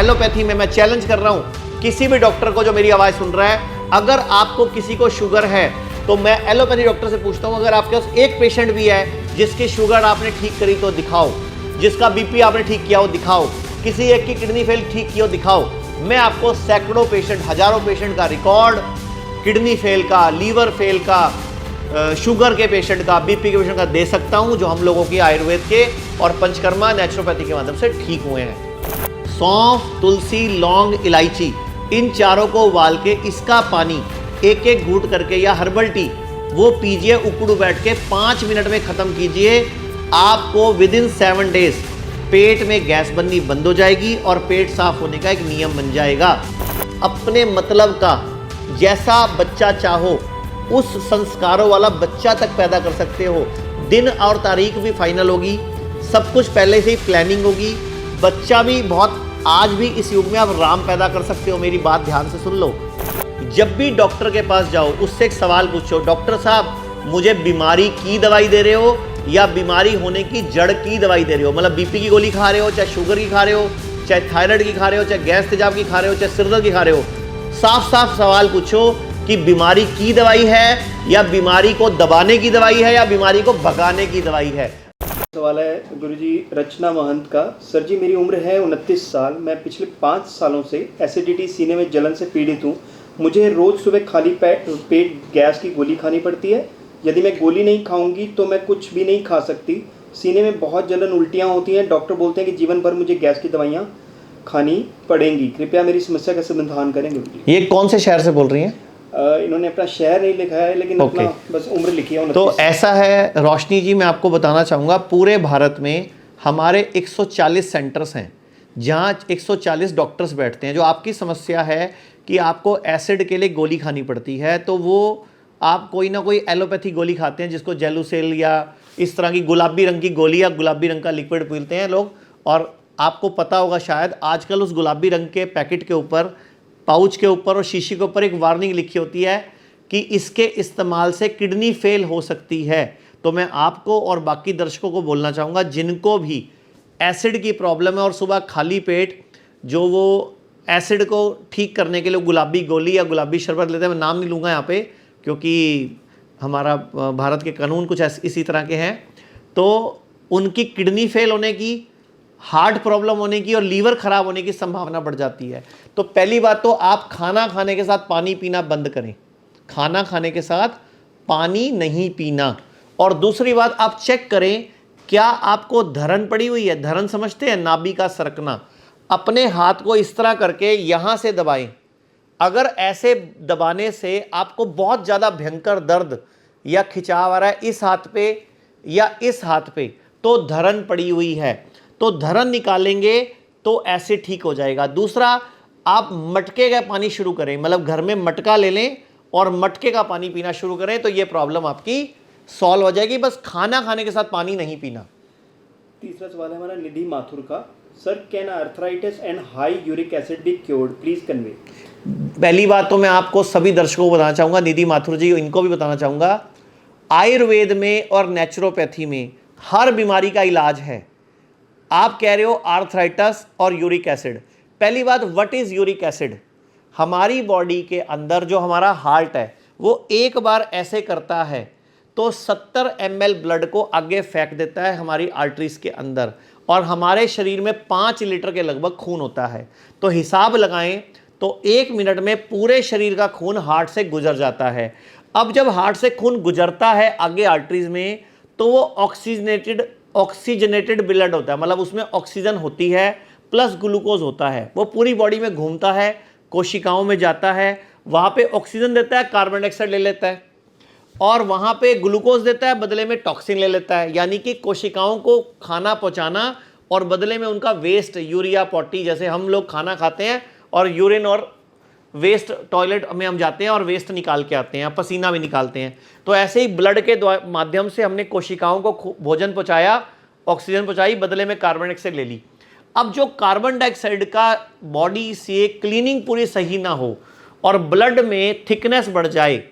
Allopathy में मैं challenge कर रहा हूं किसी भी डॉक्टर को जो मेरी आवाज सुन रहा है, अगर आपको किसी को शुगर है तो मैं एलोपैथी डॉक्टर से पूछता हूं, अगर आपके पास एक पेशेंट भी है जिसकी शुगर आपने ठीक करी तो दिखाओ, जिसका बीपी आपने ठीक किया हो दिखाओ, किसी एक की किडनी फेल ठीक की हो दिखाओ। मैं आपको सैकड़ों पेशेंट, हजारों पेशेंट का रिकॉर्ड, किडनी फेल का, लीवर फेल का, शुगर के पेशेंट का, बीपी के पेशेंट का दे सकता हूं, जो हम लोगों की आयुर्वेद के और पंचकर्मा नेचुरोपैथी के माध्यम से ठीक हुए हैं। सौंफ, तुलसी, लौंग, इलायची, इन चारों को उबाल के इसका पानी एक एक घूंट करके या हर्बल टी वो पीजिए, उकड़ू बैठ के 5 मिनट में खत्म कीजिए। आपको विद इन 7 डेज पेट में गैस बननी बंद हो जाएगी और पेट साफ होने का एक नियम बन जाएगा। अपने मतलब का जैसा बच्चा चाहो उस संस्कारों वाला बच्चा तक पैदा कर सकते हो। दिन और तारीख भी फाइनल होगी, सब कुछ पहले से ही प्लानिंग होगी। बच्चा भी बहुत, आज भी इस युग में आप राम पैदा कर सकते हो। मेरी बात ध्यान से सुन लो। जब भी डॉक्टर के पास जाओ उससे एक सवाल पूछो, डॉक्टर साहब मुझे बीमारी की दवाई दे रहे हो या बीमारी होने की जड़ की दवाई दे रहे हो? मतलब बीपी की गोली खा रहे हो, चाहे शुगर की खा रहे हो, चाहे थायराइड की खा रहे हो, चाहे गैस तेजाब की खा रहे हो, चाहे सिरदर्द की खा रहे हो। साफ साफ सवाल पूछो कि बीमारी की दवाई है या बीमारी को दबाने की दवाई है या बीमारी को भगाने की दवाई है। सवाल है गुरुजी रचना महंत का। सर जी मेरी उम्र है 29 साल। मैं पिछले 5 सालों से एसिडिटी, सीने में जलन से पीड़ित हूँ। मुझे रोज़ सुबह खाली पेट गैस की गोली खानी पड़ती है। यदि मैं गोली नहीं खाऊंगी तो मैं कुछ भी नहीं खा सकती। सीने में बहुत जलन, उल्टियाँ होती हैं। डॉक्टर बोलते हैं कि जीवन भर मुझे गैस की दवाइयाँ खानी पड़ेंगी। कृपया मेरी समस्या का समाधान करेंगे। ये कौन से शहर से बोल रही हैं? इन्होंने अपना शहर नहीं लिखा है, लेकिन अपना बस उम्र लिखी है। तो ऐसा है रोशनी जी, मैं आपको बताना चाहूँगा, पूरे भारत में हमारे 140 सेंटर्स हैं जहाँ 140 डॉक्टर्स बैठते हैं। जो आपकी समस्या है कि आपको एसिड के लिए गोली खानी पड़ती है, तो वो आप कोई ना कोई एलोपैथी गोली खाते हैं जिसको जेलुसेल या इस तरह की गुलाबी रंग की गोली या गुलाबी रंग का लिक्विड पीते हैं लोग। और आपको पता होगा शायद आजकल उस गुलाबी रंग के पैकेट के ऊपर, पाउच के ऊपर और शीशी के ऊपर एक वार्निंग लिखी होती है कि इसके इस्तेमाल से किडनी फेल हो सकती है। तो मैं आपको और बाकी दर्शकों को बोलना चाहूँगा जिनको भी एसिड की प्रॉब्लम है और सुबह खाली पेट जो वो एसिड को ठीक करने के लिए गुलाबी गोली या गुलाबी शरबत लेते हैं, मैं नाम नहीं लूँगा यहाँ पे क्योंकि हमारा भारत के कानून कुछ इसी तरह के हैं, तो उनकी किडनी फेल होने की, हार्ट प्रॉब्लम होने की और लीवर खराब होने की संभावना बढ़ जाती है। तो पहली बात तो आप खाना खाने के साथ पानी पीना बंद करें, खाना खाने के साथ पानी नहीं पीना। और दूसरी बात, आप चेक करें क्या आपको धरन पड़ी हुई है। धरन समझते हैं, नाभि का सरकना। अपने हाथ को इस तरह करके यहां से दबाएं। अगर ऐसे दबाने से आपको बहुत ज़्यादा भयंकर दर्द या खिंचाव आ रहा है इस हाथ पे या इस हाथ पे, तो धरन पड़ी हुई है। तो धरन निकालेंगे तो ऐसे ठीक हो जाएगा। दूसरा, आप मटके का पानी शुरू करें, मतलब घर में मटका ले लें और मटके का पानी पीना शुरू करें, तो ये प्रॉब्लम आपकी सॉल्व हो जाएगी। बस खाना खाने के साथ पानी नहीं पीना। तीसरा सवाल है हमारा निधि माथुर का। Sir can arthritis and high uric acid be cured, please convey. पहली बात तो मैं आपको सभी दर्शकों को बताना चाहूँगा, निधि माथुर जी इनको भी बताना चाहूँगा, आयुर्वेद में और नेचुरोपैथी में हर बीमारी का इलाज है। आप कह रहे हो आर्थराइटिस और यूरिक एसिड। पहली बात, व्हाट इज यूरिक एसिड? हमारी बॉडी के अंदर जो हमारा हार्ट है वो एक बार ऐसे करता है तो 70 ml ब्लड को आगे फेंक देता है हमारी आर्टरीज के अंदर, और हमारे शरीर में 5 लीटर के लगभग खून होता है। तो हिसाब लगाएं तो 1 मिनट में पूरे शरीर का खून हार्ट से गुजर जाता है। अब जब हार्ट से खून गुजरता है आगे आर्टरीज में, तो वो ऑक्सीजनेटेड ब्लड होता है, मतलब उसमें ऑक्सीजन होती है प्लस ग्लूकोज होता है। वो पूरी बॉडी में घूमता है, कोशिकाओं में जाता है, वहाँ पे ऑक्सीजन देता है, कार्बन डाइऑक्साइड ले लेता है, और वहाँ पे ग्लूकोज देता है, बदले में टॉक्सिन ले लेता है। यानी कि कोशिकाओं को खाना पहुँचाना और बदले में उनका वेस्ट, यूरिया, पॉटी, जैसे हम लोग खाना खाते हैं और यूरिन और वेस्ट टॉयलेट में हम जाते हैं और वेस्ट निकाल के आते हैं, पसीना भी निकालते हैं, तो ऐसे ही ब्लड के माध्यम से हमने कोशिकाओं को भोजन पहुंचाया, ऑक्सीजन पहुंचाई, बदले में कार्बन डाइऑक्साइड ले ली। अब जो कार्बन डाइऑक्साइड का बॉडी से क्लीनिंग पूरी सही ना हो और ब्लड में थिकनेस बढ़ जाए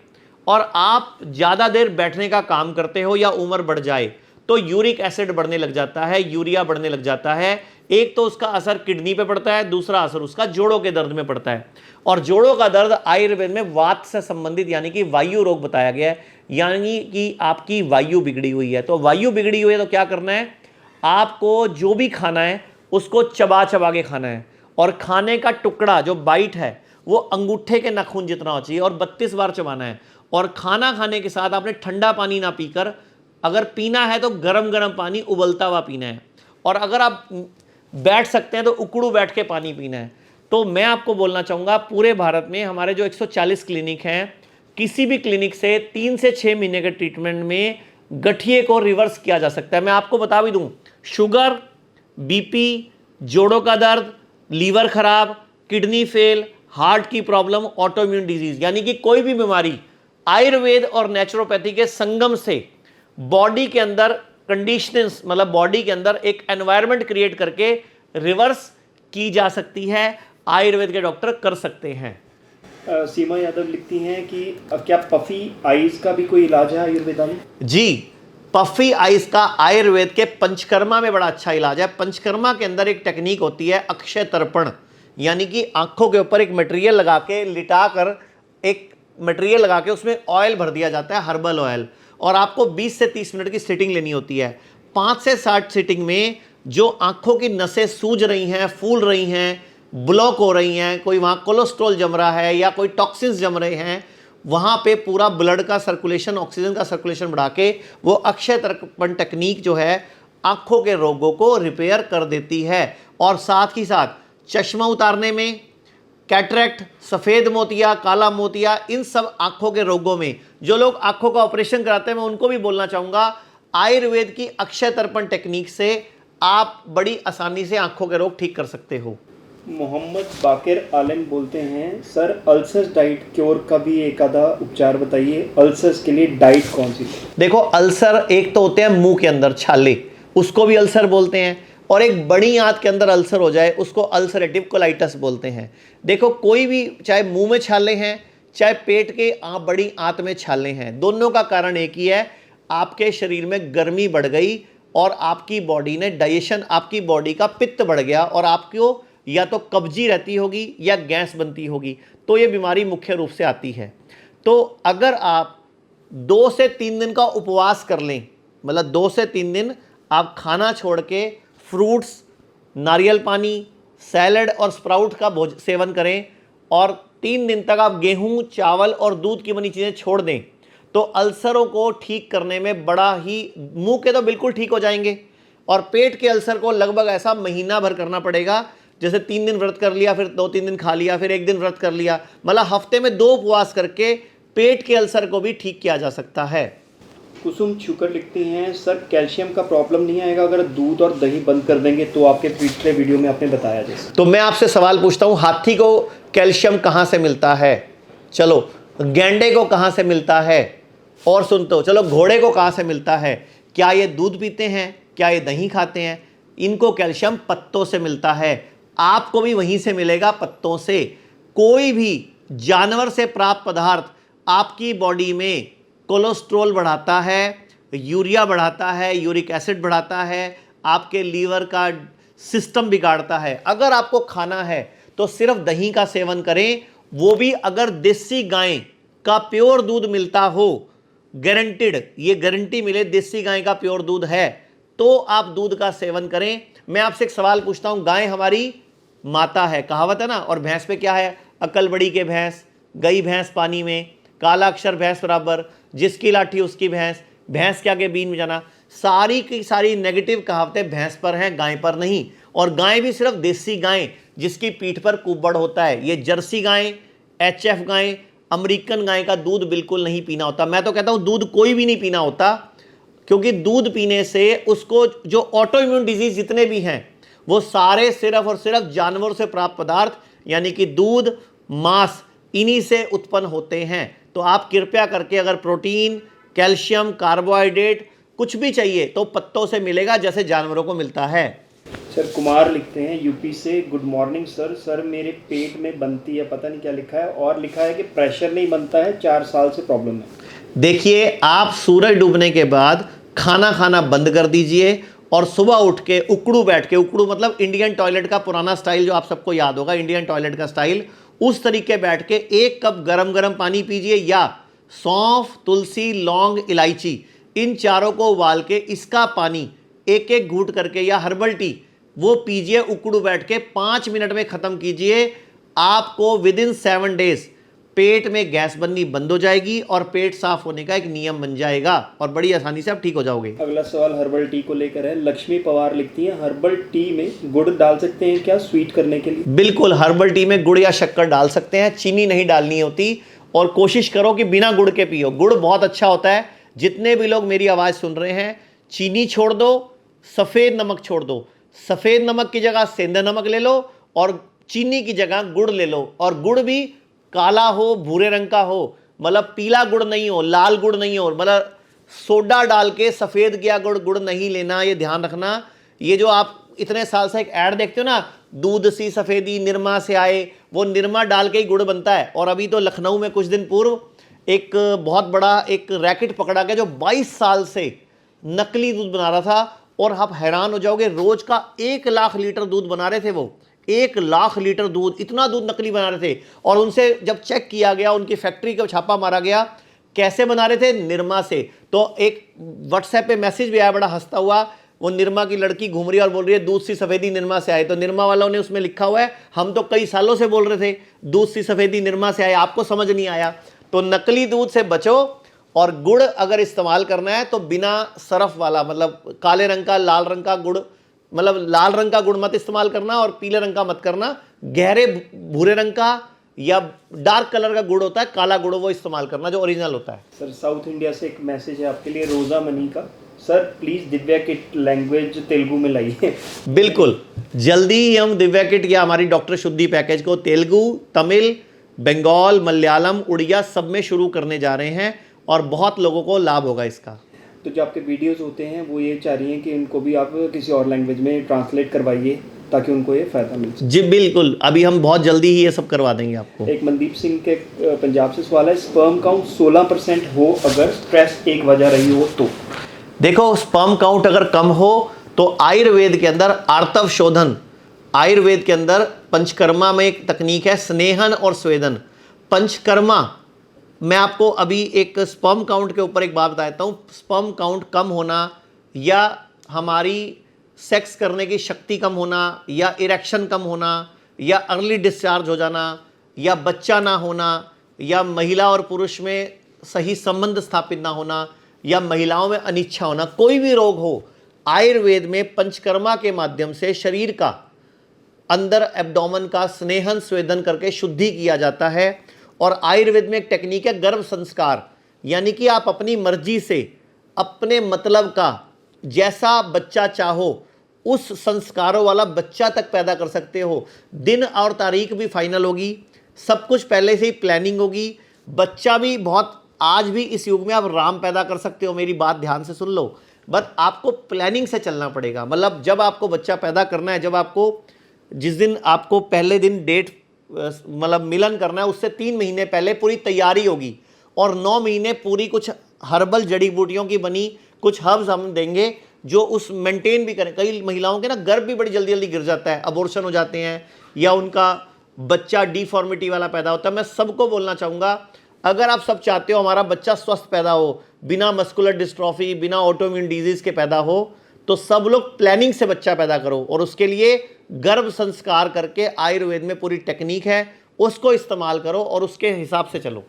और आप ज़्यादा देर बैठने का काम करते हो या उम्र बढ़ जाए, तो यूरिक एसिड बढ़ने लग जाता है, यूरिया बढ़ने लग जाता है। एक तो उसका असर किडनी पे पड़ता है, दूसरा असर उसका जोड़ों के दर्द में पड़ता है। और जोड़ों का दर्द आयुर्वेद में वात से संबंधित यानी कि वायु रोग बताया गया है, यानी कि आपकी वायु बिगड़ी हुई है। तो वायु बिगड़ी हुई है तो क्या करना है, आपको जो भी खाना है उसको चबा चबा के खाना है, और खाने का टुकड़ा जो बाइट है वो अंगूठे के नाखून जितना हो चाहिए और 32 बार चबाना है। और खाना खाने के साथ आपने ठंडा पानी ना पीकर, अगर पीना है तो गरम गरम पानी उबलता हुआ पीना है। और अगर आप बैठ सकते हैं तो उकड़ू बैठ के पानी पीना है। तो मैं आपको बोलना चाहूँगा, पूरे भारत में हमारे जो 140 क्लिनिक हैं, किसी भी क्लिनिक से 3 से 6 महीने के ट्रीटमेंट में गठिए को रिवर्स किया जा सकता है। मैं आपको बता भी दूं, शुगर, बीपी, जोड़ों का दर्द, लीवर खराब, किडनी फेल, हार्ट की प्रॉब्लम, ऑटोइम्यून डिजीज, यानी कि कोई भी बीमारी आयुर्वेद और नेचुरोपैथी के संगम से बॉडी के अंदर कंडीशनिंग, मतलब बॉडी के अंदर एक एनवायरनमेंट क्रिएट करके रिवर्स की जा सकती है। आयुर्वेद के डॉक्टर कर सकते हैं। सीमा यादव लिखती हैं कि क्या पफी आइज का भी कोई इलाज है आयुर्वेदा में? जी, पफी आइज का आयुर्वेद के पंचकर्मा में बड़ा अच्छा इलाज है। पंचकर्मा के अंदर एक टेक्निक होती है अक्षय तर्पण, यानी कि आंखों के ऊपर एक मटेरियल लगा के, लिटा कर एक मटेरियल लगा के उसमें ऑयल भर दिया जाता है, हर्बल ऑयल, और आपको 20 से 30 मिनट की सिटिंग लेनी होती है। 5 से 60 सिटिंग में जो आंखों की नसें सूज रही हैं, फूल रही हैं, ब्लॉक हो रही हैं, कोई वहाँ कोलेस्ट्रॉल जम रहा है या कोई टॉक्सिन्स जम रहे हैं, वहाँ पे पूरा ब्लड का सर्कुलेशन, ऑक्सीजन का सर्कुलेशन बढ़ा के वो अक्षय तर्पण टेक्निक जो है आंखों के रोगों को रिपेयर कर देती है। और साथ ही साथ चश्मा उतारने में, कैटरेक्ट, सफ़ेद मोतिया, काला मोतिया, इन सब आंखों के रोगों में जो लोग आंखों का ऑपरेशन कराते हैं, मैं उनको भी बोलना चाहूँगा, आयुर्वेद की अक्षय तर्पण टेक्निक से आप बड़ी आसानी से आंखों के रोग ठीक कर सकते हो। मोहम्मद बाकिर आलम बोलते हैं, सर अल्सर्स डाइट क्योर का भी एक आधा उपचार बताइए, अल्सर्स के लिए डाइट कौन सी? देखो, अल्सर एक तो होते हैं मुंह के अंदर छाले, उसको भी अल्सर बोलते हैं, और एक बड़ी आंत के अंदर अल्सर हो जाए उसको अल्सरेटिव कोलाइटिस बोलते हैं। देखो, कोई भी, चाहे मुंह में छाले हैं, चाहे पेट के बड़ी आंत में छाले हैं, दोनों का कारण एक ही है, आपके शरीर में गर्मी बढ़ गई और आपकी बॉडी ने डाइजेशन, आपकी बॉडी का पित्त बढ़ गया और आपको या तो कब्जी रहती होगी या गैस बनती होगी, तो ये बीमारी मुख्य रूप से आती है। तो अगर आप 2 से 3 दिन का उपवास कर लें, मतलब 2 से 3 दिन आप खाना छोड़ के फ्रूट्स, नारियल पानी, सैलड और स्प्राउट का सेवन करें, और 3 दिन तक आप गेहूं, चावल और दूध की बनी चीज़ें छोड़ दें, तो अल्सरों को ठीक करने में बड़ा ही, मुंह के तो बिल्कुल ठीक हो जाएंगे, और पेट के अल्सर को लगभग ऐसा महीना भर करना पड़ेगा। जैसे 3 दिन व्रत कर लिया, फिर 2-3 दिन खा लिया, फिर 1 दिन व्रत कर लिया, मतलब हफ्ते में 2 उपवास करके पेट के अल्सर को भी ठीक किया जा सकता है। कुसुम छुकर लिखती हैं, सर कैल्शियम का प्रॉब्लम नहीं आएगा अगर दूध और दही बंद कर देंगे तो? आपके पिछले वीडियो में आपने बताया जैसे। तो मैं आपसे सवाल पूछता हूँ, हाथी को कैल्शियम कहाँ से मिलता है? चलो, गैंडे को कहाँ से मिलता है? और सुनते हो, चलो, घोड़े को कहाँ से मिलता है? क्या ये दूध पीते हैं? क्या ये दही खाते हैं? इनको कैल्शियम पत्तों से मिलता है, आपको भी वहीं से मिलेगा, पत्तों से। कोई भी जानवर से प्राप्त पदार्थ आपकी बॉडी में कोलेस्ट्रॉल बढ़ाता है, यूरिया बढ़ाता है, यूरिक एसिड बढ़ाता है, आपके लीवर का सिस्टम बिगाड़ता है। अगर आपको खाना है तो सिर्फ दही का सेवन करें, वो भी अगर देसी गाय का प्योर दूध मिलता हो, गारंटीड, ये गारंटी मिले देसी गाय का प्योर दूध है, तो आप दूध का सेवन करें। मैं आपसे एक सवाल पूछता हूं, गाय हमारी माता है, कहावत है ना, और भैंस पे क्या है? अकल बड़ी के भैंस, गई भैंस पानी में, काला अक्षर भैंस बराबर, जिसकी लाठी उसकी भैंस, भैंस के आगे बीन बजाना, सारी की सारी नेगेटिव कहावतें भैंस पर हैं, गाय पर नहीं। और गाय भी सिर्फ देसी गाय जिसकी पीठ पर कुब्बड़ होता है, ये जर्सी गाय, HF गाय, अमेरिकन गाय का दूध बिल्कुल नहीं पीना होता। मैं तो कहता हूं दूध कोई भी नहीं पीना होता, क्योंकि दूध पीने से उसको जो ऑटो इम्यून डिजीज जितने भी हैं वो सारे सिर्फ और सिर्फ जानवरों से प्राप्त पदार्थ यानी कि दूध, मांस, इन्हीं से उत्पन्न होते हैं। तो आप कृपया करके अगर प्रोटीन, कैल्शियम, कार्बोहाइड्रेट कुछ भी चाहिए तो पत्तों से मिलेगा जैसे जानवरों को मिलता है। सर कुमार लिखते हैं यूपी से, गुड मॉर्निंग सर मेरे पेट में बनती है, पता नहीं क्या लिखा है, और लिखा है कि प्रेशर नहीं बनता है, 4 साल से प्रॉब्लम है। देखिए, आप सूरज डूबने के बाद खाना खाना बंद कर दीजिए और सुबह उठ के उकड़ू बैठ के, उकड़ू मतलब इंडियन टॉयलेट का पुराना स्टाइल जो आप सबको याद होगा, इंडियन टॉयलेट का स्टाइल, उस तरीके बैठ के 1 कप गरम गरम पानी पीजिए, या सौंफ, तुलसी, लौंग, इलायची, इन चारों को उबाल के इसका पानी एक एक घूंट करके, या हर्बल टी वो पीजिए उकड़ू बैठ के, 5 मिनट में खत्म कीजिए। आपको विद इन 7 डेज पेट में गैस बननी बंद हो जाएगी और पेट साफ होने का एक नियम बन जाएगा और बड़ी आसानी से आप ठीक हो जाओगे। अगला सवाल हर्बल टी को लेकर है। लक्ष्मी पवार लिखती हैं, हर्बल टी में गुड़ डाल सकते हैं क्या स्वीट करने के लिए? बिल्कुल, हर्बल टी में गुड़ या शक्कर डाल सकते हैं, चीनी नहीं डालनी होती, और कोशिश करो कि बिना गुड़ के पियो। गुड़ बहुत अच्छा होता है। जितने भी लोग मेरी आवाज़ सुन रहे हैं, चीनी छोड़ दो, सफ़ेद नमक छोड़ दो, सफ़ेद नमक की जगह सेंधा नमक ले लो और चीनी की जगह गुड़ ले लो, और गुड़ भी काला हो, भूरे रंग का हो, मतलब पीला गुड़ नहीं हो, लाल गुड़ नहीं हो, मतलब सोडा डाल के सफ़ेद किया गुड़ नहीं लेना, ये ध्यान रखना। ये जो आप इतने साल से एक ऐड देखते हो ना, दूध सी सफ़ेदी निरमा से आए, वो निरमा डाल के ही गुड़ बनता है। और अभी तो लखनऊ में कुछ दिन पूर्व एक बहुत बड़ा एक रैकेट पकड़ा गया जो 22 साल से नकली दूध बना रहा था, और आप हैरान हो जाओगे, रोज का 1 लाख लीटर दूध बना रहे थे वो, 1 लाख लीटर दूध, इतना दूध नकली बना रहे थे। और उनसे जब चेक किया गया, उनकी फैक्ट्री का छापा मारा गया, कैसे बना रहे थे? निरमा से। तो एक व्हाट्सएप पे मैसेज भी आया बड़ा हंसता हुआ, वो निरमा की लड़की घूम रही है और बोल रही है दूध सी सफ़ेदी निरमा से आए। तो निरमा वालों ने उसमें लिखा हुआ है, हम तो कई सालों से बोल रहे थे दूध सी सफ़ेदी निरमा से आए, आपको समझ नहीं आया। तो नकली दूध से बचो, और गुड़ अगर इस्तेमाल करना है तो बिना सरफ वाला, मतलब काले रंग का, लाल रंग का गुड़, मतलब लाल रंग का गुड़ मत इस्तेमाल करना और पीले रंग का मत करना, गहरे भूरे रंग का या डार्क कलर का गुड़ होता है, काला गुड़, वो इस्तेमाल करना जो ओरिजिनल होता है। सर साउथ इंडिया से एक मैसेज है आपके लिए, रोजा मनी का। Sir please Divya kit language Telugu में लाइए। बिल्कुल, जल्दी ही हम दिव्या किट या हमारी डॉक्टर शुद्धि पैकेज को तेलुगु, तमिल, बंगाल, मलयालम, उड़िया सब में शुरू करने जा रहे हैं, और बहुत लोगों को लाभ होगा इसका। तो जो आपके वीडियोस होते हैं वो ये चाह रही हैं कि इनको भी आप किसी और लैंग्वेज में ट्रांसलेट करवाइए ताकि उनको ये फ़ायदा मिल सके। जी बिल्कुल, अभी हम बहुत जल्दी ही ये सब करवा देंगे आपको। एक मनदीप सिंह के पंजाब से सवाल है, स्पर्म काउंट 16% हो अगर स्ट्रेस एक वजह रही हो तो? देखो, स्पर्म काउंट अगर कम हो तो आयुर्वेद के अंदर आर्तव शोधन, आयुर्वेद के अंदर पंचकर्मा में एक तकनीक है स्नेहन और स्वेदन। पंचकर्मा, मैं आपको अभी एक स्पर्म काउंट के ऊपर एक बात बताता हूँ। स्पर्म काउंट कम होना, या हमारी सेक्स करने की शक्ति कम होना, या इरेक्शन कम होना, या अर्ली डिस्चार्ज हो जाना, या बच्चा ना होना, या महिला और पुरुष में सही संबंध स्थापित ना होना, या महिलाओं में अनिच्छा होना, कोई भी रोग हो, आयुर्वेद में पंचकर्मा के माध्यम से शरीर का अंदर एब्डोमेन का स्नेहन स्वेदन करके शुद्धि किया जाता है। और आयुर्वेद में एक टेक्निक है गर्भ संस्कार, यानी कि आप अपनी मर्जी से अपने मतलब का जैसा बच्चा चाहो उस संस्कारों वाला बच्चा तक पैदा कर सकते हो। दिन और तारीख भी फाइनल होगी, सब कुछ पहले से ही प्लानिंग होगी। बच्चा भी बहुत, आज भी इस युग में आप राम पैदा कर सकते हो, मेरी बात ध्यान से सुन लो, बट आपको प्लानिंग से चलना पड़ेगा। मतलब जब आपको बच्चा पैदा करना है, जब आपको जिस दिन आपको पहले दिन डेट मतलब मिलन करना है, उससे 3 महीने पहले पूरी तैयारी होगी, और 9 महीने पूरी कुछ हर्बल जड़ी बूटियों की बनी कुछ हर्ब्स हम देंगे जो उस मेंटेन भी करें। कई महिलाओं के ना गर्भ भी बड़ी जल्दी जल्दी गिर जाता है, अबॉर्शन हो जाते हैं, या उनका बच्चा डिफॉर्मिटी वाला पैदा होता है। मैं सबको बोलना चाहूँगा, अगर आप सब चाहते हो हमारा बच्चा स्वस्थ पैदा हो, बिना मस्कुलर डिस्ट्रॉफी, बिना ऑटोइम्यून डिजीज़ के पैदा हो, तो सब लोग प्लानिंग से बच्चा पैदा करो, और उसके लिए गर्भ संस्कार करके आयुर्वेद में पूरी टेक्निक है, उसको इस्तेमाल करो और उसके हिसाब से चलो।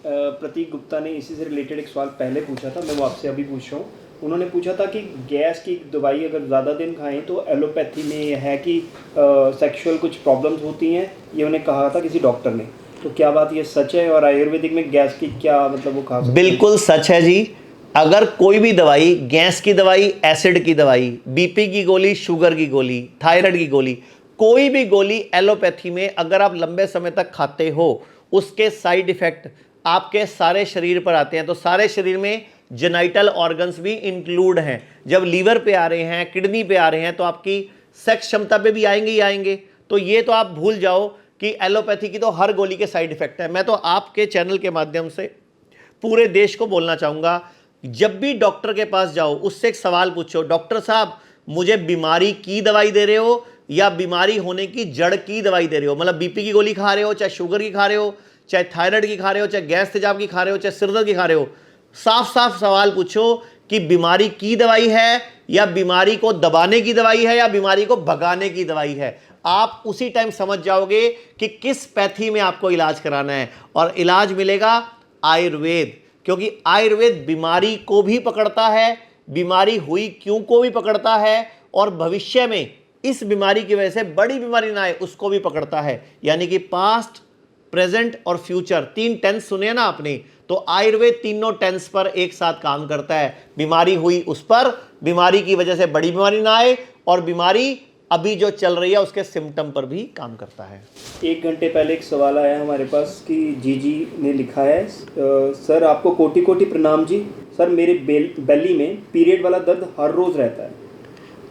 प्रतीक गुप्ता ने इसी से रिलेटेड एक सवाल पहले पूछा था, मैं वो आपसे अभी पूछ रहा हूँ। उन्होंने पूछा था कि गैस की दवाई अगर ज़्यादा दिन खाएं तो एलोपैथी में यह है कि सेक्सुअल कुछ प्रॉब्लम्स होती हैं, ये उन्हें कहा था किसी डॉक्टर ने, तो क्या बात ये सच है? और आयुर्वेदिक में गैस की क्या मतलब वो खा सकते हैं? बिल्कुल सच है जी। अगर कोई भी दवाई, गैस की दवाई, एसिड की दवाई, बीपी की गोली, शुगर की गोली, थायराइड की गोली, कोई भी गोली एलोपैथी में अगर आप लंबे समय तक खाते हो, उसके साइड इफेक्ट आपके सारे शरीर पर आते हैं। तो सारे शरीर में जेनाइटल ऑर्गन्स भी इंक्लूड हैं। जब लीवर पे आ रहे हैं, किडनी पे आ रहे हैं, तो आपकी सेक्स क्षमता पे भी आएंगे ही आएंगे। तो ये तो आप भूल जाओ कि एलोपैथी की तो हर गोली के साइड इफेक्ट है। मैं तो आपके चैनल के माध्यम से पूरे देश को बोलना चाहूँगा, जब भी डॉक्टर के पास जाओ उससे एक सवाल पूछो, डॉक्टर साहब मुझे बीमारी की दवाई दे रहे हो या बीमारी होने की जड़ की दवाई दे रहे हो? मतलब बीपी की गोली खा रहे हो, चाहे शुगर की खा रहे हो, चाहे थायराइड की खा रहे हो, चाहे गैस तेजाब की खा रहे हो, चाहे सिरदर्द की खा रहे हो। साफ साफ सवाल पूछो कि बीमारी की दवाई है या बीमारी को दबाने की दवाई है या बीमारी को भगाने की दवाई है। आप उसी टाइम समझ जाओगे कि किस पैथी में आपको इलाज कराना है। और इलाज मिलेगा आयुर्वेद, क्योंकि आयुर्वेद बीमारी को भी पकड़ता है, बीमारी हुई क्यों को भी पकड़ता है, और भविष्य में इस बीमारी की वजह से बड़ी बीमारी ना आए उसको भी पकड़ता है। यानी कि पास्ट, प्रेजेंट और फ्यूचर, 3 टेंस सुने ना आपने, तो आयुर्वेद तीनों टेंस पर एक साथ काम करता है। बीमारी हुई उस पर, बीमारी की वजह से बड़ी बीमारी ना आए, और बीमारी अभी जो चल रही है उसके सिम्टम पर भी काम करता है। 1 घंटे पहले एक सवाल आया हमारे पास कि जी ने लिखा है, सर आपको कोटि कोटि प्रणाम जी, सर मेरे बेली में पीरियड वाला दर्द हर रोज़ रहता है।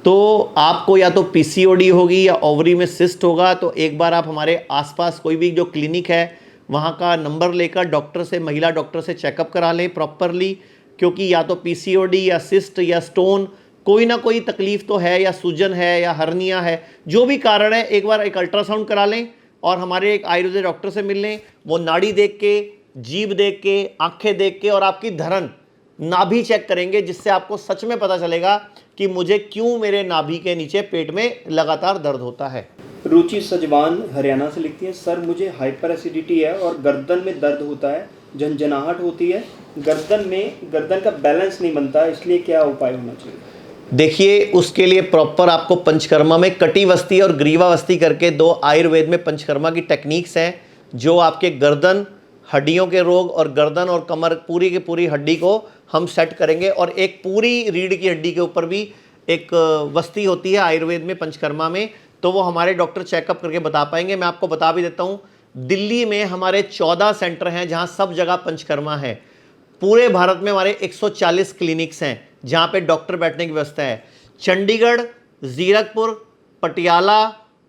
तो आपको या तो पीसीओडी होगी या ओवरी में सिस्ट होगा, तो एक बार आप हमारे आसपास कोई भी जो क्लिनिक है वहाँ का नंबर लेकर डॉक्टर से, महिला डॉक्टर से चेकअप करा लें प्रॉपरली, क्योंकि या तो पीसीओडी या सिस्ट या स्टोन, कोई ना कोई तकलीफ तो है, या सूजन है या हर्निया है, जो भी कारण है एक बार एक अल्ट्रासाउंड करा लें और हमारे एक आयुर्वेदिक डॉक्टर से मिल लें। वो नाड़ी देख के, जीभ देख के, आंखें देख के और आपकी धरन, नाभि चेक करेंगे, जिससे आपको सच में पता चलेगा कि मुझे क्यों मेरे नाभि के नीचे पेट में लगातार दर्द होता है। रुचि सजवान हरियाणा से लिखती है, सर मुझे हाइपर एसिडिटी है और गर्दन में दर्द होता है, झंझनाहट होती है, गर्दन का बैलेंस नहीं बनता, इसलिए क्या उपाय होना चाहिए? देखिए, उसके लिए प्रॉपर आपको पंचकर्मा में कटिवस्ती और ग्रीवावस्ती करके 2 आयुर्वेद में पंचकर्मा की टेक्निक्स हैं, जो आपके गर्दन, हड्डियों के रोग और गर्दन और कमर पूरी की पूरी हड्डी को हम सेट करेंगे। और एक पूरी रीढ़ की हड्डी के ऊपर भी एक वस्ती होती है आयुर्वेद में, पंचकर्मा में, तो वो हमारे डॉक्टर चेकअप करके बता पाएंगे। मैं आपको बता भी देता हूँ, दिल्ली में हमारे 14 सेंटर हैं जहाँ सब जगह पंचकर्मा है। पूरे भारत में हमारे 140 क्लिनिक्स हैं जहाँ पे डॉक्टर बैठने की व्यवस्था है। चंडीगढ़, जीरकपुर, पटियाला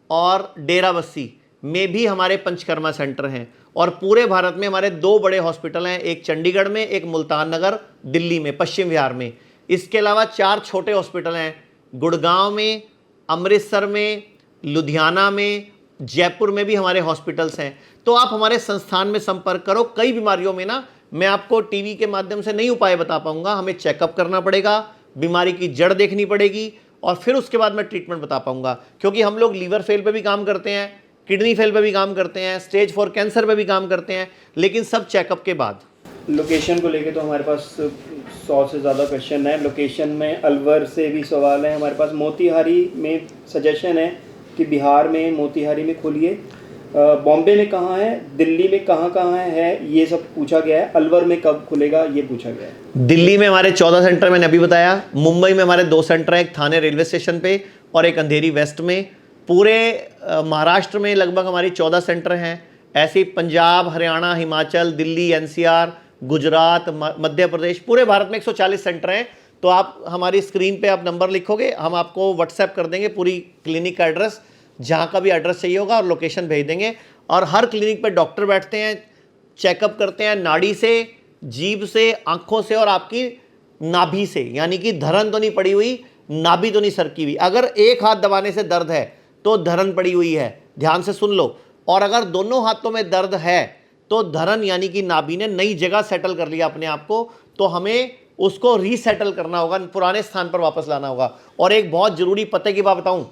और डेराबस्सी में भी हमारे पंचकर्मा सेंटर हैं। और पूरे भारत में हमारे 2 बड़े हॉस्पिटल हैं, एक चंडीगढ़ में, एक मुल्तान नगर दिल्ली में, पश्चिम बिहार में। इसके अलावा 4 छोटे हॉस्पिटल हैं, गुड़गांव में, अमृतसर में, लुधियाना में, जयपुर में भी हमारे हॉस्पिटल्स हैं। तो आप हमारे संस्थान में संपर्क करो। कई बीमारियों में ना मैं आपको टीवी के माध्यम से नहीं उपाय बता पाऊंगा, हमें चेकअप करना पड़ेगा, बीमारी की जड़ देखनी पड़ेगी, और फिर उसके बाद मैं ट्रीटमेंट बता पाऊंगा। क्योंकि हम लोग लीवर फेल पे भी काम करते हैं, किडनी फेल पे भी काम करते हैं, स्टेज 4 कैंसर पे भी काम करते हैं, लेकिन सब चेकअप के बाद। लोकेशन को लेके तो हमारे पास 100 से ज़्यादा क्वेश्चन है। लोकेशन में अलवर से भी सवाल है हमारे पास, मोतिहारी में सजेशन है कि बिहार में मोतिहारी में खोलिए, बॉम्बे में कहाँ है, दिल्ली में कहाँ है, ये सब पूछा गया है। अलवर में कब खुलेगा ये पूछा गया है। दिल्ली में हमारे 14 सेंटर मैंने अभी बताया, मुंबई में हमारे 2 सेंटर हैं, एक थाने रेलवे स्टेशन पे और एक अंधेरी वेस्ट में। पूरे महाराष्ट्र में लगभग हमारी 14 सेंटर हैं। ऐसे ही पंजाब, हरियाणा, हिमाचल, दिल्ली, एनसीआर, गुजरात, मध्य प्रदेश, पूरे भारत में 140 सेंटर हैं। तो आप हमारी स्क्रीन पे आप नंबर लिखोगे, हम आपको व्हाट्सएप कर देंगे पूरी क्लिनिक का एड्रेस, जहाँ का भी एड्रेस चाहिए होगा, और लोकेशन भेज देंगे। और हर क्लिनिक पे डॉक्टर बैठते हैं, चेकअप करते हैं नाड़ी से, जीभ से, आंखों से और आपकी नाभि से। यानी कि धरन तो नहीं पड़ी हुई, नाभि तो नहीं सरकी हुई। अगर एक हाथ दबाने से दर्द है तो धरन पड़ी हुई है, ध्यान से सुन लो। और अगर दोनों हाथों में दर्द है तो धरन यानी कि नाभि ने नई जगह सेटल कर लिया अपने आप को, तो हमें उसको रीसेटल करना होगा, पुराने स्थान पर वापस लाना होगा। और एक बहुत जरूरी पते की बात बताऊं,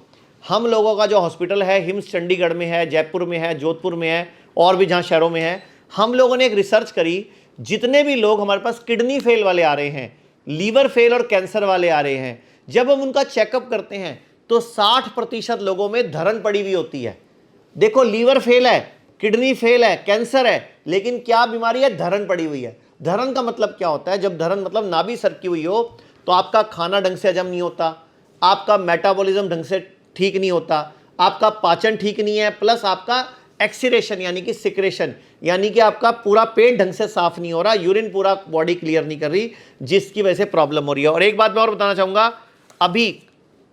हम लोगों का जो हॉस्पिटल है हिम्स चंडीगढ़ में है, जयपुर में है, जोधपुर में है, और भी जहाँ शहरों में है, हम लोगों ने एक रिसर्च करी, जितने भी लोग हमारे पास किडनी फेल वाले आ रहे हैं, लीवर फेल और कैंसर वाले आ रहे हैं, जब हम उनका चेकअप करते हैं तो 60% लोगों में धरन पड़ी हुई होती है। देखो, लीवर फेल है, किडनी फेल है, कैंसर है, लेकिन क्या बीमारी है? धरन पड़ी हुई है। धरन का मतलब क्या होता है? जब धरन मतलब नाभि सरकी हुई हो तो आपका खाना ढंग से हजम नहीं होता, आपका मेटाबॉलिज्म ढंग से ठीक नहीं होता, आपका पाचन ठीक नहीं है, प्लस आपका एक्सीरेशन यानी कि सिक्रेशन यानी कि आपका पूरा पेट ढंग से साफ नहीं हो रहा, यूरिन पूरा बॉडी क्लियर नहीं कर रही, जिसकी वजह से प्रॉब्लम हो रही है। और एक बात मैं और बताना चाहूँगा, अभी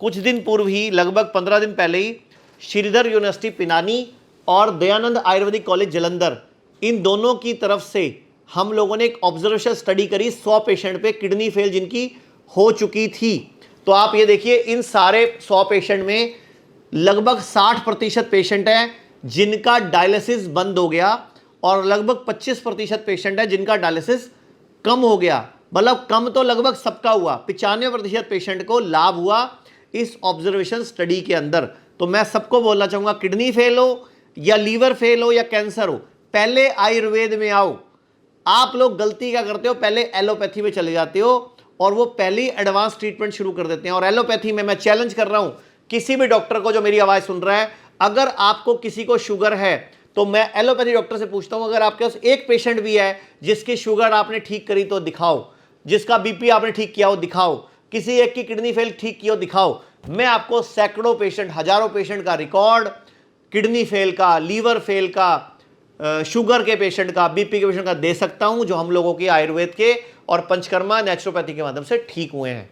कुछ दिन पूर्व ही, लगभग 15 दिन पहले ही, श्रीधर यूनिवर्सिटी पिनानी और दयानंद आयुर्वेदिक कॉलेज जलंधर, इन दोनों की तरफ से हम लोगों ने एक ऑब्जर्वेशन स्टडी करी 100 पेशेंट पे किडनी फेल जिनकी हो चुकी थी। तो आप ये देखिए इन सारे 100 पेशेंट में लगभग 60% पेशेंट है जिनका डायलिसिस बंद हो गया और लगभग 25% पेशेंट है जिनका डायलिसिस कम हो गया। मतलब कम तो लगभग सबका हुआ, 95% पेशेंट को लाभ हुआ इस ऑब्जर्वेशन स्टडी के अंदर। तो मैं सबको बोलना चाहूंगा, किडनी फेल हो या लीवर फेल हो या कैंसर हो, पहले आयुर्वेद में आओ। आप लोग गलती क्या करते हो, पहले एलोपैथी में चले जाते हो और वो पहले ही एडवांस ट्रीटमेंट शुरू कर देते हैं। और एलोपैथी में मैं चैलेंज कर रहा हूं किसी भी डॉक्टर को जो मेरी आवाज सुन रहा है, अगर आपको किसी को शुगर है तो मैं एलोपैथी डॉक्टर से पूछता हूं, अगर आपके पास एक पेशेंट भी है जिसकी शुगर आपने ठीक करी तो दिखाओ, जिसका बीपी आपने ठीक किया हो दिखाओ, किसी एक की किडनी फेल ठीक की हो दिखाओ। मैं आपको सैकड़ों पेशेंट, हजारों पेशेंट का रिकॉर्ड, किडनी फेल का, लीवर फेल का, शुगर के पेशेंट का, बीपी के पेशेंट का दे सकता हूं जो हम लोगों के आयुर्वेद के और पंचकर्मा नेचुरोपैथी के माध्यम से ठीक हुए हैं।